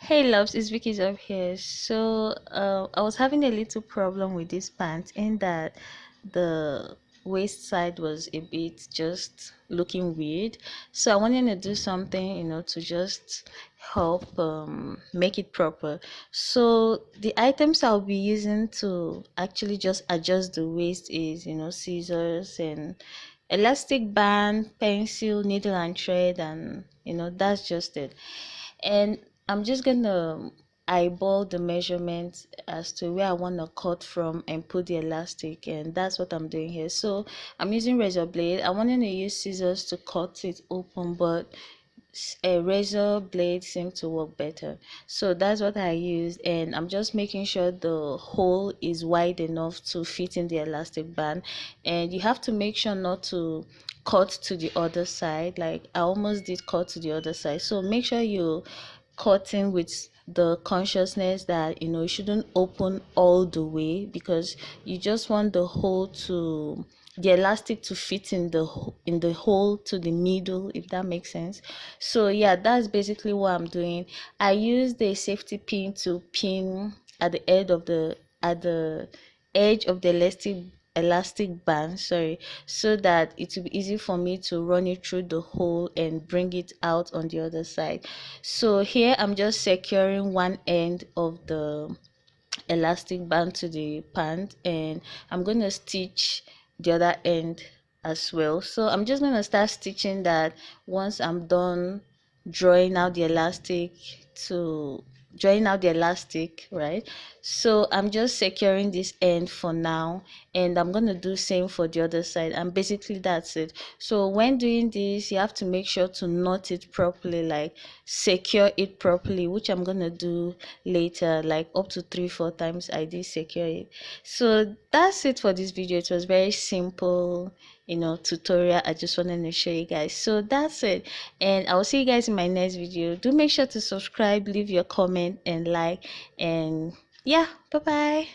Hey loves, it's Vicky's up here. I was having a little problem with this pant in that the waist side was a bit just looking weird. So I wanted to do something, to just help make it proper. So the items I'll be using to actually just adjust the waist is, scissors and elastic band, pencil, needle and thread, and that's just it. And I'm just gonna eyeball the measurements as to where I want to cut from and put the elastic, and that's what I'm doing here. So I'm using razor blade. I wanted to use scissors to cut it open, but a razor blade seemed to work better, so that's what I used. And I'm just making sure the hole is wide enough to fit in the elastic band, and you have to make sure not to cut to the other side. Like I almost did cut to the other side, so make sure you cutting with the consciousness that you shouldn't open all the way, because you just want the elastic to fit in the hole to the middle, if that makes sense. So yeah, that's basically what I'm doing. I used a safety pin to pin at the edge of the elastic band, sorry, so that it will be easy for me to run it through the hole and bring it out on the other side. So here I'm just securing one end of the elastic band to the pant, and I'm going to stitch the other end as well. So I'm just going to start stitching that once I'm done drawing out the elastic to drawing out the elastic, right? So I'm just securing this end for now, and I'm going to do same for the other side, and basically that's it. So when doing this, you have to make sure to knot it properly, like secure it properly, which I'm going to do later, like up to 3-4 times I did secure it. So that's it for this video. It was very simple, tutorial. I just wanted to show you guys. So that's it, and I'll see you guys in my next video. Do make sure to subscribe, leave your comment and like, and yeah, bye bye.